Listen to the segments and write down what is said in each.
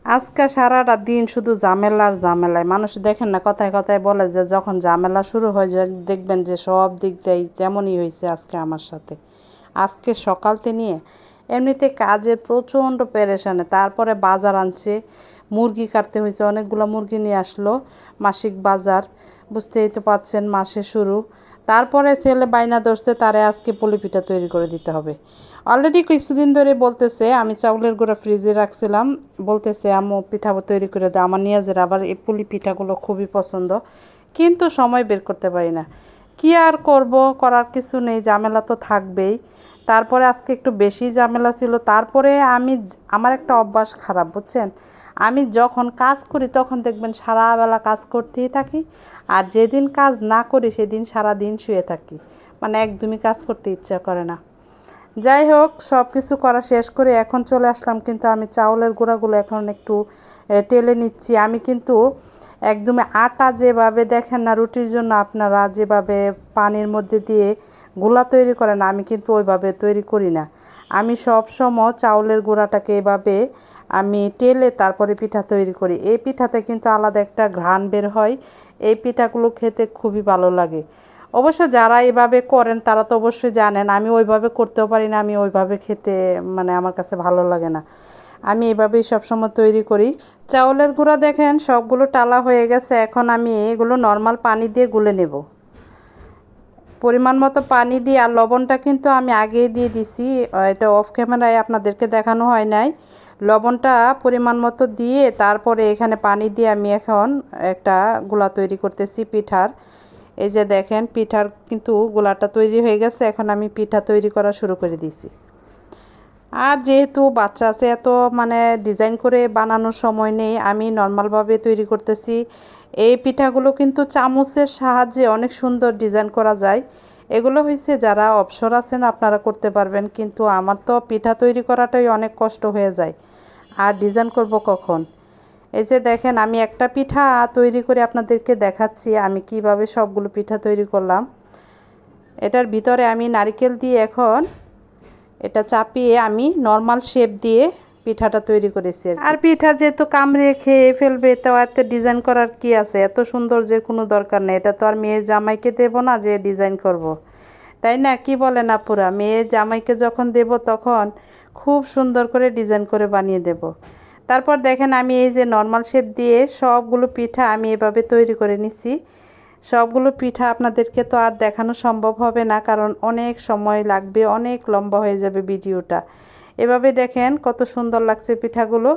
আজকে সারাটা দিন শুধু ঝামেলার ঝামেলায় মানুষ দেখেন না, কথায় কথায় বলে যে যখন ঝামেলা শুরু হয়ে যায় দেখবেন যে সব দিক দিয়েই তেমনই হয়েছে আজকে আমার সাথে। আজকে সকালতে নিয়ে এমনিতে কাজের প্রচণ্ড পেরেশানে, তারপরে বাজার আনছে, মুরগি কাটতে হয়েছে, অনেকগুলো মুরগি নিয়ে আসলো, মাসিক বাজার, বুঝতেই তো পাচ্ছেন মাসে শুরু। তারপরে ছেলে বাইনা ধরছে তারে আজকে পুলি পিঠা তৈরি করে দিতে হবে। অলরেডি কিছুদিন ধরে বলতেছে, আমি চাউলের গুঁড়া ফ্রিজে রাখছিলাম, বলতেছে আম্মু পিঠা তৈরি করে দাও। আমার নিয়াজের আবার এই পুলি পিঠাগুলো খুবই পছন্দ, কিন্তু সময় বের করতে পারি না। কি আর করব, করার কিছু নেই, ঝামেলা তো থাকবেই। তারপরে আজকে একটু বেশি ঝামেলা ছিল। তারপরে আমার একটা অভ্যাস খারাপ, বুঝছেন, আমি যখন কাজ করি তখন দেখবেন সারাবেলা কাজ করতেই থাকি, আর যেদিন কাজ না করি সেদিন সারা দিন শুয়ে থাকি, মানে একদমই কাজ করতে ইচ্ছা করে না। যাই হোক, সব কিছু করা শেষ করে এখন চলে আসলাম, কিন্তু আমি চাউলের গুঁড়াগুলো এখন একটু টেলে নিচ্ছি। আমি কিন্তু একদমই আটা যেভাবে দেখেন না রুটির জন্য আপনারা যেভাবে পানির মধ্যে দিয়ে গোলা তৈরি করেন, আমি কিন্তু ওইভাবে তৈরি করি না। আমি সব সময় চাউলের গুঁড়াটাকে এভাবে আমি টেলে তারপরে পিঠা তৈরি করি। এই পিঠাতে কিন্তু আলাদা একটা ঘ্রাণ বের হয়। এই পিঠাগুলো খেতে খুবই ভালো লাগে। অবশ্য যারা এভাবে করেন তারা তো অবশ্যই জানেন, আমি ওইভাবে করতেও পারি না, আমি ওইভাবে খেতে মানে আমার কাছে ভালো লাগে না। আমি এভাবেই সবসময় তৈরি করি। চাউলের গুঁড়া দেখেন সবগুলো টালা হয়ে গেছে, এখন আমি এগুলো নর্মাল পানি দিয়ে গুলে নেব। পরিমাণ মতো পানি দিয়ে, আর লবণটা কিন্তু আমি আগেই দিয়ে দিছি, এটা অফ ক্যামেরায় আপনাদেরকে দেখানো হয় নাই। লবণটা পরিমাণ মতো দিয়ে তারপরে এখানে পানি দিয়ে আমি এখন একটা গোলা তৈরি করতেছি পিঠার। এই যে দেখেন পিঠার কিন্তু গোলাটা তৈরি হয়ে গেছে, এখন আমি পিঠা তৈরি করা শুরু করে দিয়েছি। আর যেহেতু বাচ্চা আছে, এত মানে ডিজাইন করে বানানোর সময় নেই, আমি নর্মালভাবে তৈরি করতেছি। এই পিঠাগুলো কিন্তু চামচের সাহায্যে অনেক সুন্দর ডিজাইন করা যায়। এগুলো হয়েছে যারা অবসর আছেন আপনারা করতে পারবেন, কিন্তু আমার তো পিঠা তৈরি করাটাই অনেক কষ্ট হয়ে যায়, আর ডিজাইন করব কখন। এই যে দেখেন আমি একটা পিঠা তৈরি করে আপনাদেরকে দেখাচ্ছি আমি কিভাবে সবগুলো পিঠা তৈরি করলাম। এটার ভিতরে আমি নারকেল দিয়ে এখন এটা চাপিয়ে আমি নর্মাল শেপ দিয়ে পিঠাটা তৈরি করেছি। আর পিঠা যেহেতু কামড়ে খেয়ে ফেলবে, তো এত ডিজাইন করার কি আছে, এত সৌন্দর্যের কোনো দরকার নেই। এটা তো আর মেয়ের জামাইকে দেবো না যে ডিজাইন করব, তাই না? কি বলেন আপুরা? মেয়ের জামাইকে যখন দেব তখন খুব সুন্দর করে ডিজাইন করে বানিয়ে দেব। তারপর দেখেন আমি এই যে নর্মাল শেপ দিয়ে সবগুলো পিঠা আমি এভাবে তৈরি করে নিছি। সবগুলো পিঠা আপনাদেরকে তো আর দেখানো সম্ভব হবে না, কারণ অনেক সময় লাগবে, অনেক লম্বা হয়ে যাবে ভিডিওটা। এভাবে দেখেন কত সুন্দর লাগছে পিঠাগুলো।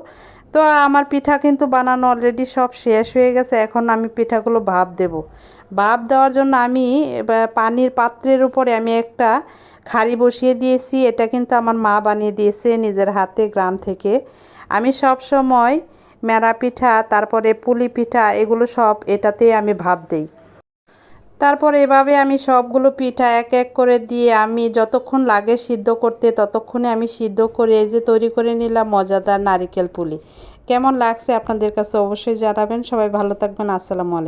তো আমার পিঠা কিন্তু বানানো অলরেডি সব শেষ হয়ে গেছে। এখন আমি পিঠাগুলো ভাপ দেব। ভাপ দেওয়ার জন্য আমি পানির পাত্রের উপরে আমি একটা খাড়ি বসিয়ে দিয়েছি। এটা কিন্তু আমার মা বানিয়ে দিয়েছে নিজের হাতে, গ্রাম থেকে। আমি সব সময় মেরা পিঠা, তারপরে পুলি পিঠা, এগুলো সব এটাতেই আমি ভাপ দেই। তারপর এভাবে আমি সবগুলো পিঠা এক এক করে দিয়ে আমি যতক্ষণ লাগে সিদ্ধ করতে ততক্ষণে আমি সিদ্ধ করে এই যে তৈরি করে নিলাম মজাদার নারিকেল পুলি। কেমন লাগছে আপনাদের কাছে অবশ্যই জানাবেন। সবাই ভালো থাকবেন। আসসালামু আলাইকুম।